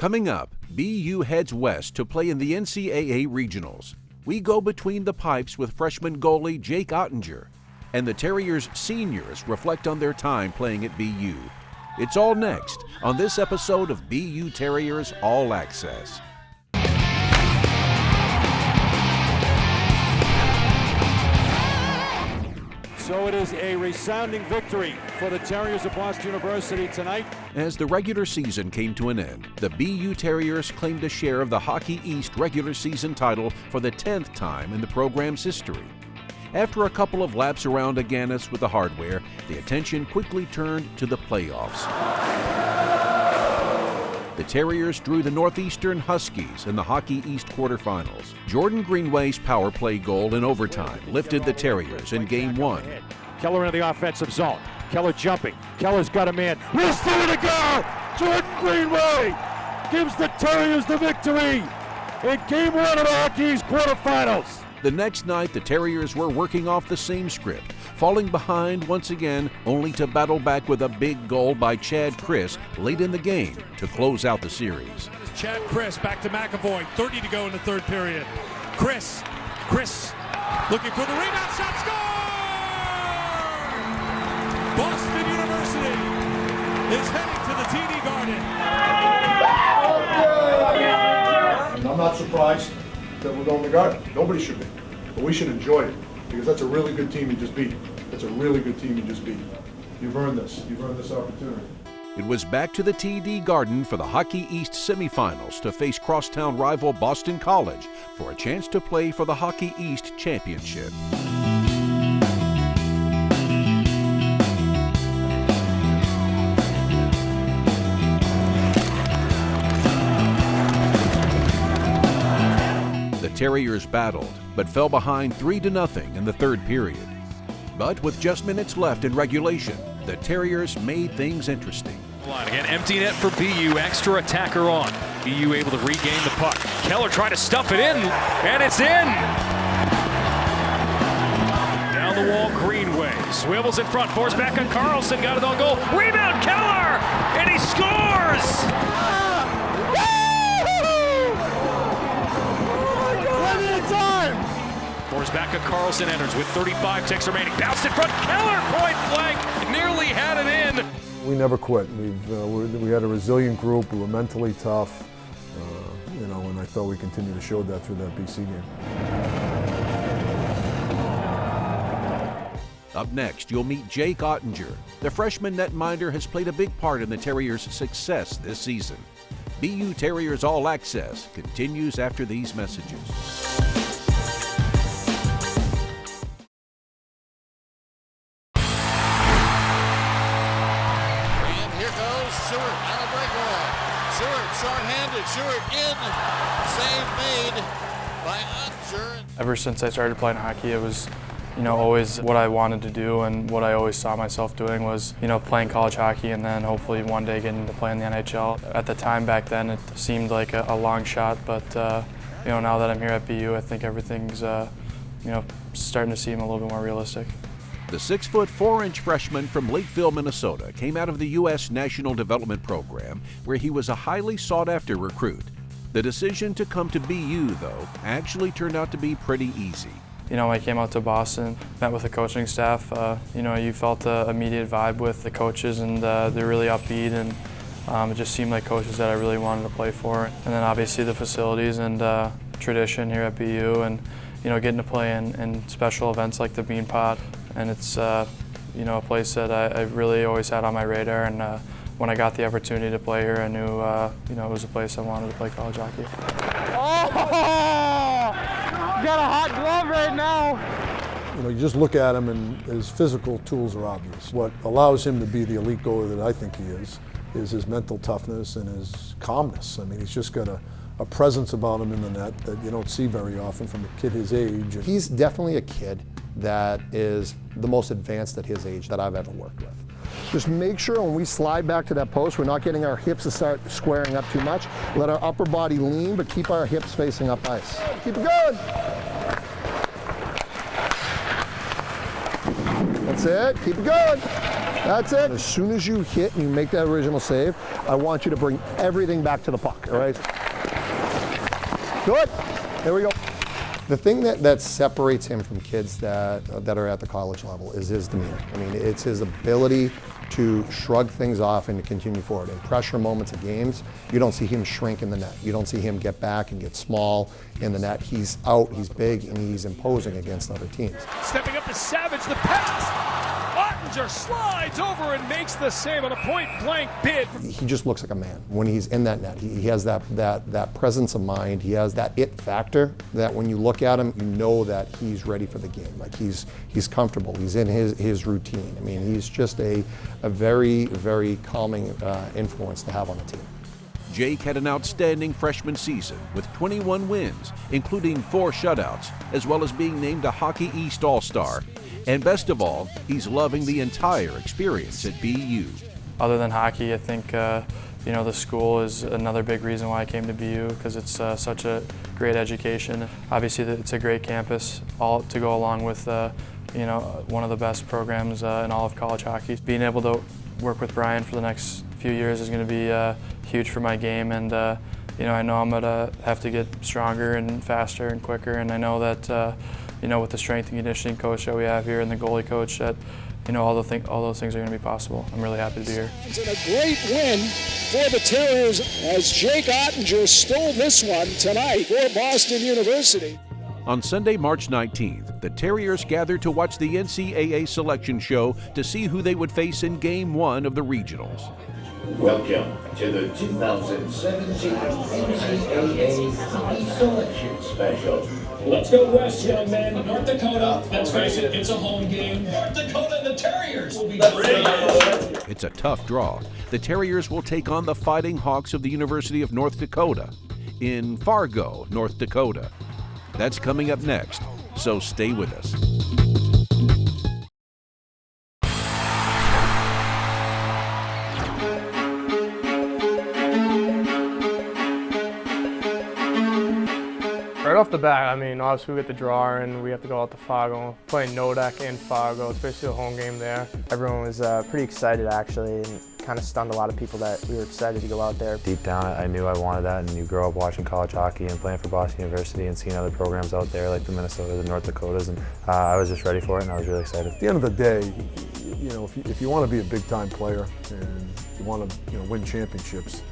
Coming up, BU heads west to play in the NCAA Regionals. We go between the pipes with freshman goalie Jake Oettinger, and the Terriers seniors reflect on their time playing at BU. It's all next on this episode of BU Terriers All Access. So it is a resounding victory for the Terriers of Boston University tonight. As the regular season came to an end, the BU Terriers claimed a share of the Hockey East regular season title for the 10th time in the program's history. After a couple of laps around Aganis with the hardware, the attention quickly turned to the playoffs. The Terriers drew the Northeastern Huskies in the Hockey East quarterfinals. Jordan Greenway's power play goal in overtime lifted the Terriers in Game 1. Keller in the offensive zone. Keller jumping. Keller's got a man. We're still to go! Jordan Greenway gives the Terriers the victory in Game 1 of the Hockey East quarterfinals. The next night, the Terriers were working off the same script, falling behind once again, only to battle back with a big goal by Chad Chris late in the game to close out the series. Chad Chris back to McAvoy, 30 to go in the third period. Chris looking for the rebound shot, score! Boston University is heading to the TD Garden. And I'm not surprised that we're going to Garden. Nobody should be. But we should enjoy it because that's a really good team you just beat. That's a really good team you just beat. You've earned this. You've earned this opportunity. It was back to the TD Garden for the Hockey East semifinals to face crosstown rival Boston College for a chance to play for the Hockey East championship. The Terriers battled, but fell behind 3-0 in the third period. But with just minutes left in regulation, the Terriers made things interesting. Again, empty net for BU, extra attacker on. BU able to regain the puck. Keller trying to stuff it in, and it's in! Down the wall, Greenway, swivels in front, forced back on Carlson, got it on goal. Rebound, Keller! And he scores! Forced back at Carlson, enters with 35 ticks remaining. Bounced in front, Keller, point blank, nearly had it in. We never quit. We had a resilient group. We were mentally tough, and I thought we continued to show that through that BC game. Up next, you'll meet Jake Oettinger. The freshman netminder has played a big part in the Terriers' success this season. BU Terriers All Access continues after these messages. Short in, save made by Oettinger. Ever since I started playing hockey, it was, always what I wanted to do, and what I always saw myself doing was, playing college hockey and then hopefully one day getting to play in the NHL. At the time back then, it seemed like a long shot, but now that I'm here at BU, I think everything's, starting to seem a little bit more realistic. The 6'4" freshman from Lakeville, Minnesota, came out of the U.S. National Development Program, where he was a highly sought-after recruit. The decision to come to BU, though, actually turned out to be pretty easy. When I came out to Boston, met with the coaching staff, you felt the immediate vibe with the coaches, and they're really upbeat, and it just seemed like coaches that I really wanted to play for. And then obviously the facilities and tradition here at BU, and getting to play in special events like the Bean Pot. And it's a place that I really always had on my radar, and when I got the opportunity to play here, I knew it was a place I wanted to play college hockey. Oh! You got a hot glove right now. You just look at him, and his physical tools are obvious. What allows him to be the elite goalie that I think he is his mental toughness and his calmness. I mean, he's just got a presence about him in the net that you don't see very often from a kid his age. He's definitely a kid that is the most advanced at his age that I've ever worked with. Just make sure when we slide back to that post, we're not getting our hips to start squaring up too much. Let our upper body lean, but keep our hips facing up ice. Keep it going. That's it, keep it going. That's it. As soon as you hit and you make that original save, I want you to bring everything back to the puck, all right? Good. There we go. The thing that separates him from kids that are at the college level is his demeanor. I mean, it's his ability to shrug things off and to continue forward. In pressure moments of games, you don't see him shrink in the net. You don't see him get back and get small in the net. He's out, he's big, and he's imposing against other teams. Stepping up to Savage, the pass. Oettinger slides over and makes the save on a point-blank bid. He just looks like a man when he's in that net. He has that presence of mind. He has that it factor that when you look at him, you know that he's ready for the game. Like he's comfortable. He's in his routine. I mean, he's just a very, very calming influence to have on the team. Jake had an outstanding freshman season with 21 wins, including 4 shutouts, as well as being named a Hockey East All-Star. And best of all, he's loving the entire experience at BU. Other than hockey, I think the school is another big reason why I came to BU, because it's such a great education. Obviously, it's a great campus, all to go along with one of the best programs in all of college hockey. Being able to work with Brian for the next few years is going to be huge for my game, and I know I'm going to have to get stronger and faster and quicker, and I know that with the strength and conditioning coach that we have here and the goalie coach, that all those things are going to be possible. I'm really happy to be here. It's a great win for the Terriers as Jake Oettinger stole this one tonight for Boston University. On Sunday, March 19th, the Terriers gathered to watch the NCAA selection show to see who they would face in Game 1 of the regionals. Welcome to the 2017 NCAA Selection Special. Let's go west, young man. North Dakota, let's face it, it's a home game. North Dakota and the Terriers will be great. It's a tough draw. The Terriers will take on the Fighting Hawks of the University of North Dakota in Fargo, North Dakota. That's coming up next, so stay with us. Right off the bat, I mean, obviously we get the draw and we have to go out to Fargo, playing Nodak in Fargo. It's basically a home game there. Everyone was pretty excited actually, and kind of stunned a lot of people that we were excited to go out there. Deep down, I knew I wanted that, and you grow up watching college hockey and playing for Boston University and seeing other programs out there like the Minnesotas and North Dakotas, and I was just ready for it, and I was really excited. At the end of the day, if you want to be a big-time player and you want to win championships,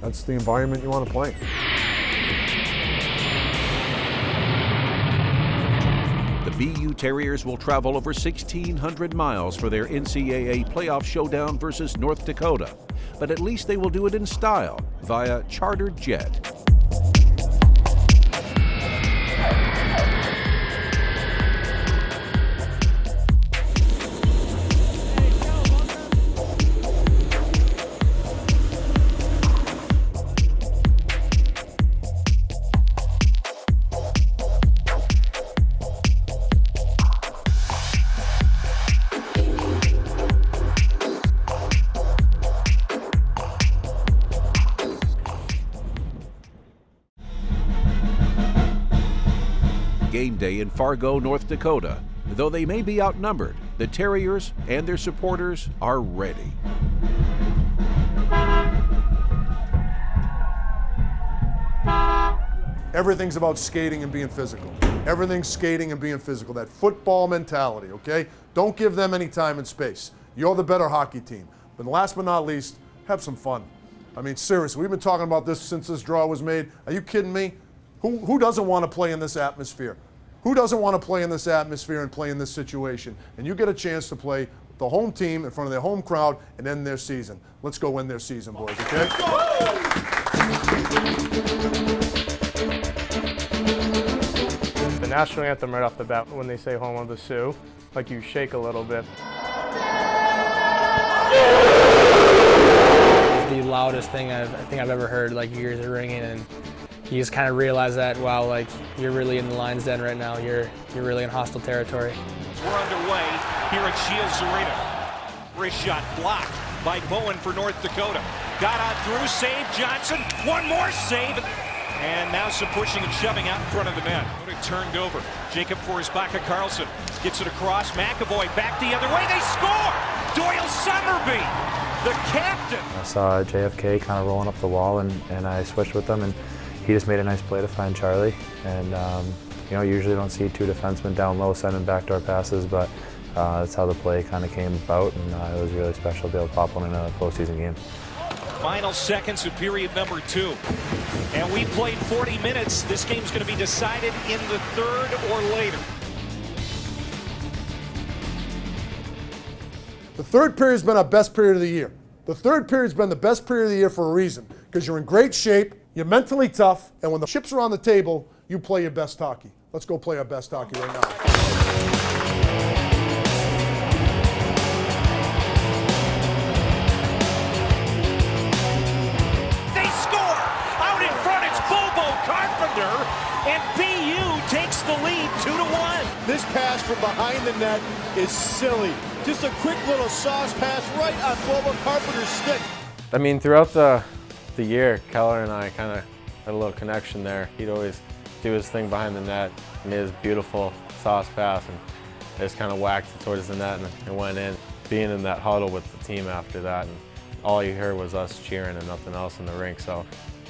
that's the environment you want to play. The BU Terriers will travel over 1,600 miles for their NCAA playoff showdown versus North Dakota, but at least they will do it in style via chartered jet. Game day in Fargo, North Dakota. Though they may be outnumbered, the Terriers and their supporters are ready. Everything's about skating and being physical. Everything's skating and being physical. That football mentality, okay? Don't give them any time and space. You're the better hockey team. But last but not least, have some fun. I mean, seriously, we've been talking about this since this draw was made. Are you kidding me? Who doesn't want to play in this atmosphere? Who doesn't want to play in this atmosphere and play in this situation? And you get a chance to play with the home team in front of their home crowd and end their season. Let's go win their season, boys, okay? The national anthem right off the bat, when they say home of the Sioux, like you shake a little bit. It's the loudest thing I think I've ever heard, like your ears are ringing, and you just kind of realize that, wow, like you're really in the lion's den right now. You're really in hostile territory. We're underway here at Shields Arena. Wrist shot blocked by Bowen for North Dakota. Got on through, save Johnson. One more save. And now some pushing and shoving out in front of the net. Turned over. Jacob Forsbacka Karlsson gets it across. McAvoy back the other way. They score! Doyle Somerby, the captain. I saw JFK kind of rolling up the wall, and I switched with them, and he just made a nice play to find Charlie. And you know, usually don't see two defensemen down low sending backdoor passes, but that's how the play kind of came about, and it was really special to be able to pop one in a postseason game. Final seconds of period number 2. And we played 40 minutes. This game's going to be decided in the third or later. The third period's been our best period of the year. The third period's been the best period of the year for a reason, because you're in great shape, you're mentally tough, and when the chips are on the table, you play your best hockey. Let's go play our best hockey right now. And BU takes the lead 2-1. This pass from behind the net is silly. Just a quick little sauce pass right on Bobo Carpenter's stick. I mean, throughout the year, Keller and I kind of had a little connection there. He'd always do his thing behind the net, and his beautiful sauce pass, and I just kind of whacked it towards the net and went in. Being in that huddle with the team after that, and all you heard was us cheering and nothing else in the rink. So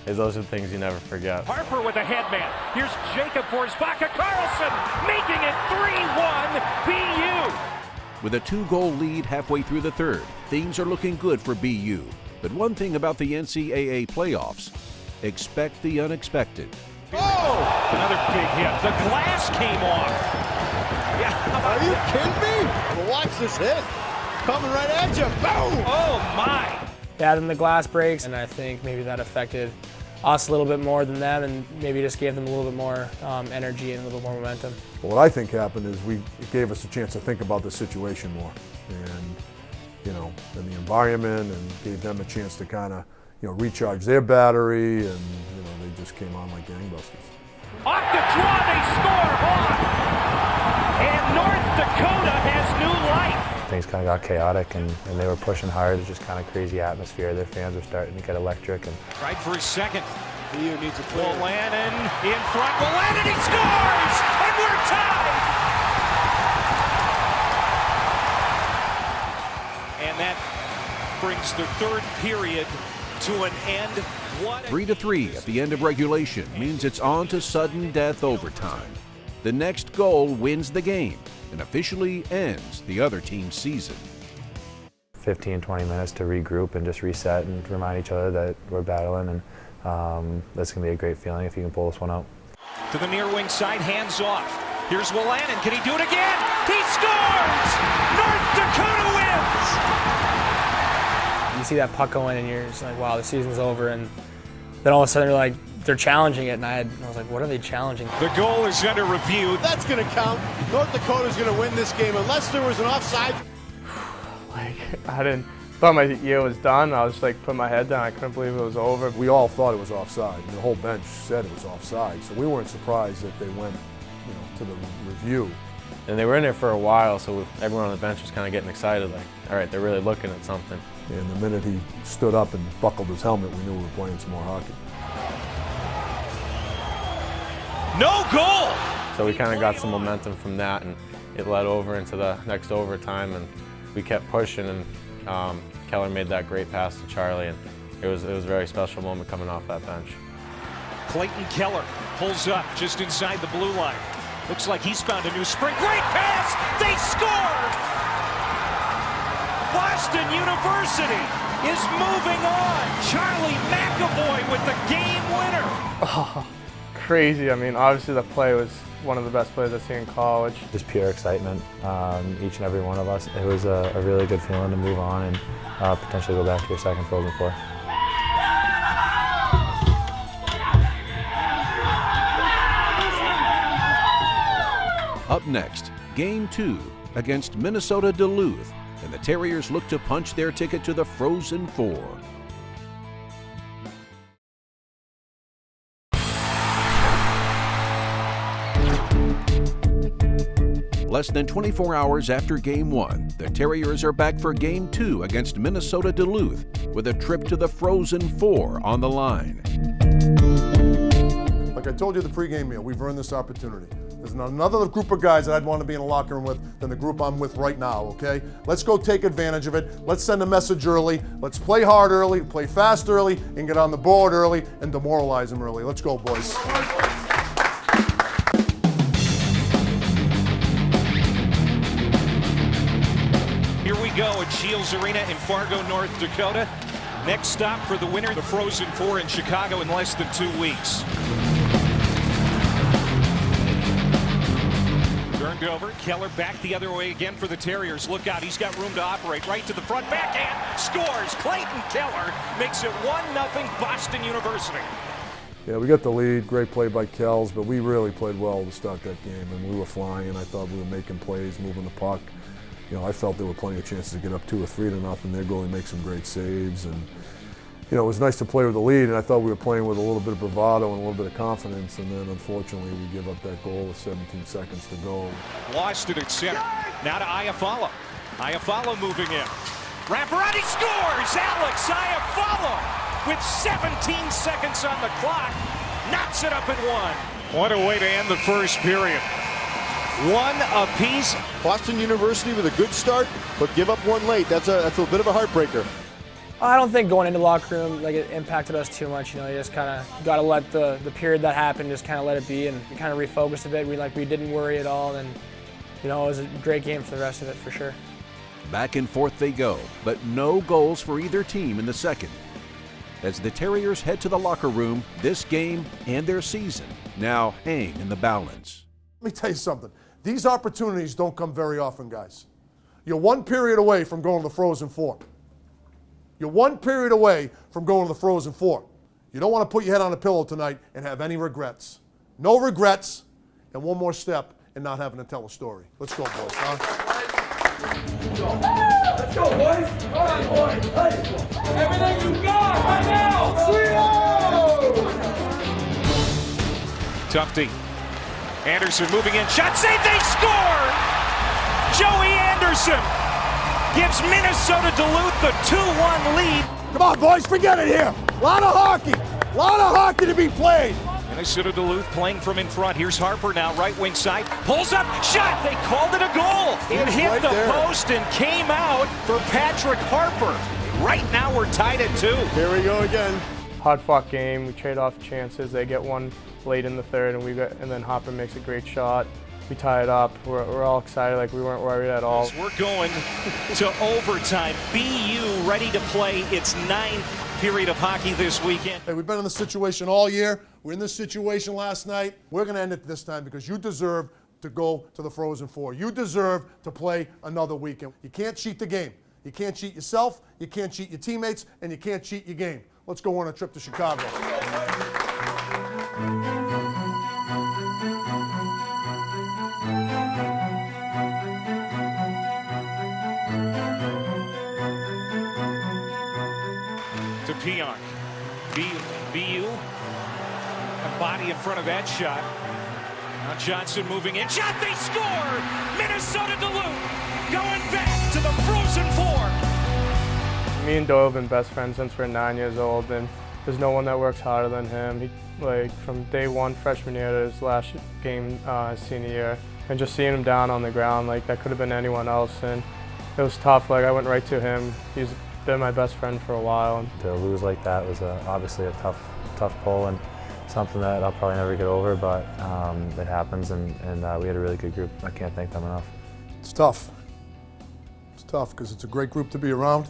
those are the things you never forget. Harper with a headman. Here's Jacob Forsbacka Karlsson making it 3-1 BU. With a 2-goal lead halfway through the third, things are looking good for BU. But one thing about the NCAA playoffs, expect the unexpected. Oh! Another big hit. The glass came off. Yeah. Are you kidding me? Well, watch this hit. Coming right at you. Boom! Oh, my. Yeah, then the glass breaks, and I think maybe that affected us a little bit more than them, and maybe just gave them a little bit more energy and a little more momentum. Well, what I think happened is it gave us a chance to think about the situation more, and and the environment, and gave them a chance to kind of recharge their battery, and they just came on like gangbusters. Off the draw, they score! And North Dakota has new life. Things kind of got chaotic, and they were pushing hard. It's just kind of crazy atmosphere. Their fans were starting to get electric. And right for his second. BU needs a clear. Wolanin in front. Wolanin, he scores! And we're tied! And that brings the third period to an end. 3-3 at the end of regulation means it's on to sudden death overtime. The next goal wins the game and officially ends the other team's season. 15, 20 minutes to regroup and just reset and remind each other that we're battling, and that's going to be a great feeling if you can pull this one out. To the near wing side, hands off. Here's Wolanin. Can he do it again? He scores! North Dakota wins! You see that puck go in, and you're just like, wow, the season's over. And then all of a sudden, you're like, they're challenging it, and I was like, what are they challenging? The goal is under review. That's going to count. North Dakota's going to win this game unless there was an offside. I thought my year was done. I was just like putting my head down. I couldn't believe it was over. We all thought it was offside. The whole bench said it was offside, so we weren't surprised that they went to the review. And they were in there for a while, so everyone on the bench was kind of getting excited, like, all right, they're really looking at something. And the minute he stood up and buckled his helmet, we knew we were playing some more hockey. No goal! So we kind of got some momentum from that, and it led over into the next overtime, and we kept pushing, and Keller made that great pass to Charlie, and it was a very special moment coming off that bench. Clayton Keller pulls up just inside the blue line. Looks like he's found a new spring. Great pass! They scored! Boston University is moving on. Charlie McAvoy with the game winner. Oh, crazy. I mean, obviously the play was one of the best plays I've seen in college. Just pure excitement, each and every one of us. It was a really good feeling to move on and potentially go back to your second Frozen Four. Up next, Game 2 against Minnesota Duluth, and the Terriers look to punch their ticket to the Frozen Four. Less than 24 hours after Game 1, the Terriers are back for Game 2 against Minnesota Duluth, with a trip to the Frozen Four on the line. Like I told you at the pregame meal, we've earned this opportunity. There's not another group of guys that I'd want to be in a locker room with than the group I'm with right now, okay? Let's go take advantage of it. Let's send a message early. Let's play hard early, play fast early, and get on the board early and demoralize them early. Let's go, boys. Here we go at Shields Arena in Fargo, North Dakota. Next stop for the winner, the Frozen Four in Chicago in less than 2 weeks. Turned over, Keller back the other way again for the Terriers. Look out, he's got room to operate. Right to the front, backhand, scores. Clayton Keller makes it 1-0 Boston University. Yeah, we got the lead. Great play by Kells, but we really played well to start that game, and we were flying. I thought we were making plays, moving the puck. You know, I felt there were plenty of chances to get up 2 or 3 to nothing. Their goalie makes some great saves, and you know, it was nice to play with the lead, and I thought we were playing with a little bit of bravado and a little bit of confidence, and then unfortunately we give up that goal with 17 seconds to go. Lost it at center. Now to Iafallo. Iafallo moving in. Rafferty scores! Alex Iafallo with 17 seconds on the clock knocks it up at 1. What a way to end the first period. 1 apiece. Boston University with a good start, but give up 1 late. That's a bit of a heartbreaker. I don't think going into the locker room it impacted us too much. You know, you just kind of got to let the period that happened just kind of let it be, and we kind of refocused a bit. We didn't worry at all, and you know, it was a great game for the rest of it for sure. Back and forth they go, but no goals for either team in the second. As the Terriers head to the locker room, this game and their season now hang in the balance. Let me tell you something. These opportunities don't come very often, guys. You're 1 period away from going to the Frozen Four. You're 1 period away from going to the Frozen Four. You don't want to put your head on a pillow tonight and have any regrets. No regrets, and one more step in not having to tell a story. Let's go, boys. Huh? Let's go, boys. All right, boys. Hey. Everything you got right now. Tufte. Anderson moving in. Shot save. They score. Joey Anderson gives Minnesota Duluth the 2-1 lead. Come on, boys. Forget it here. A lot of hockey. A lot of hockey to be played. Minnesota Duluth playing from in front. Here's Harper now, right wing side. Pulls up, shot. They called it a goal. It hit right the post and came out for Patrick Harper. Right now we're tied at 2. Here we go again. Hard-fought game. We trade off chances. They get one late in the third, and then Harper makes a great shot. We tie it up. We're all excited, like we weren't worried at all. As we're going to overtime. BU ready to play its 9th period of hockey this weekend. Hey, we've been in this situation all year. We're in this situation last night. We're going to end it this time because you deserve to go to the Frozen Four. You deserve to play another weekend. You can't cheat the game. You can't cheat yourself, you can't cheat your teammates, and you can't cheat your game. Let's go on a trip to Chicago. To Pionk. BU. A body in front of that shot. Now Johnson moving in. Shot, they score! Minnesota Duluth going back to the Frozen Four. Me and Doyle have been best friends since we're 9 years old, and there's no one that works harder than him. He, from day one, freshman year to his last game his senior year, and just seeing him down on the ground, that could have been anyone else, and it was tough. I went right to him. He's been my best friend for a while. To lose like that was obviously a tough pull and something that I'll probably never get over, but it happens, and we had a really good group. I can't thank them enough. It's tough. It's tough because it's a great group to be around.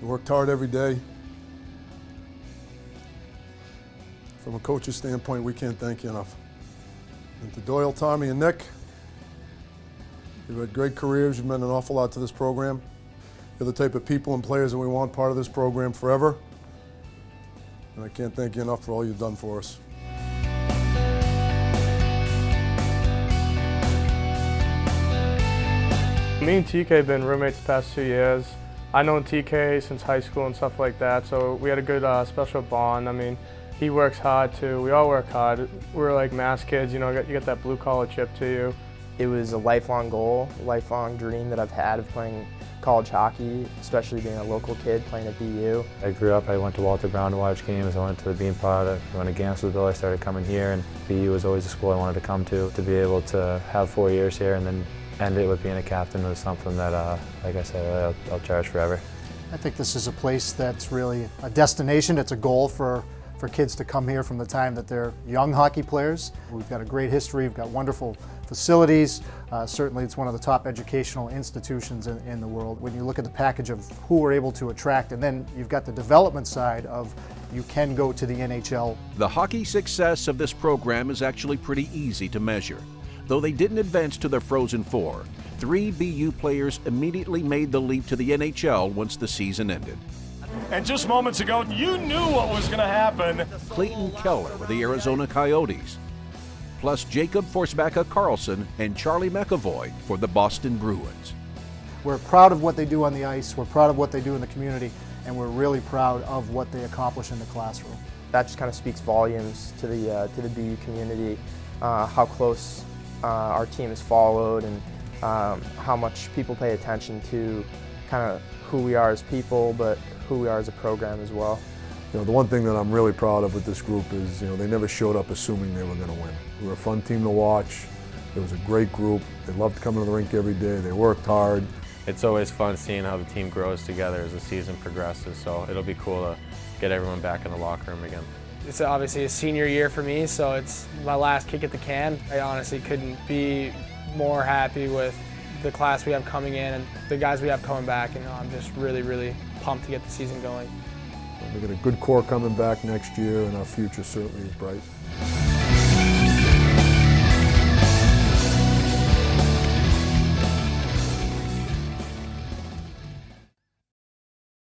We worked hard every day. From a coach's standpoint, we can't thank you enough. And to Doyle, Tommy, and Nick, you've had great careers. You've meant an awful lot to this program. You're the type of people and players that we want part of this program forever. And I can't thank you enough for all you've done for us. Me and TK have been roommates the past 2 years. I've known TK since high school and stuff like that, so we had a good special bond. I mean, he works hard too. We all work hard. We're like mass kids, you know, you get that blue collar chip to you. It was a lifelong goal, a lifelong dream that I've had of playing college hockey, especially being a local kid playing at BU. I grew up, I went to Walter Brown to watch games, I went to the Beanpot, I went to Gamsville, I started coming here, and BU was always a school I wanted to come to. To be able to have 4 years here and then end it with being a captain was something that, like I said, I'll cherish forever. I think this is a place that's really a destination. It's a goal for kids to come here from the time that they're young hockey players. We've got a great history, we've got wonderful facilities. Certainly it's one of the top educational institutions in the world. When you look at the package of who we're able to attract, and then you've got the development side of you can go to the NHL. The hockey success of this program is actually pretty easy to measure. Though they didn't advance to the Frozen Four, 3 BU players immediately made the leap to the NHL once the season ended. And just moments ago, you knew what was going to happen. Clayton Keller with the Arizona Coyotes, plus Jacob Forsbacka-Karlsson and Charlie McAvoy for the Boston Bruins. We're proud of what they do on the ice, we're proud of what they do in the community, and we're really proud of what they accomplish in the classroom. That just kind of speaks volumes to the BU community, how close our team is followed, and how much people pay attention to kind of who we are as people, but who we are as a program as well. You know, the one thing that I'm really proud of with this group is, they never showed up assuming they were going to win. We were a fun team to watch. It was a great group. They loved coming to the rink every day. They worked hard. It's always fun seeing how the team grows together as the season progresses, so it'll be cool to get everyone back in the locker room again. It's obviously a senior year for me, so it's my last kick at the can. I honestly couldn't be more happy with the class we have coming in and the guys we have coming back, and I'm just really, really pumped to get the season going. We've got a good core coming back next year, and our future certainly is bright.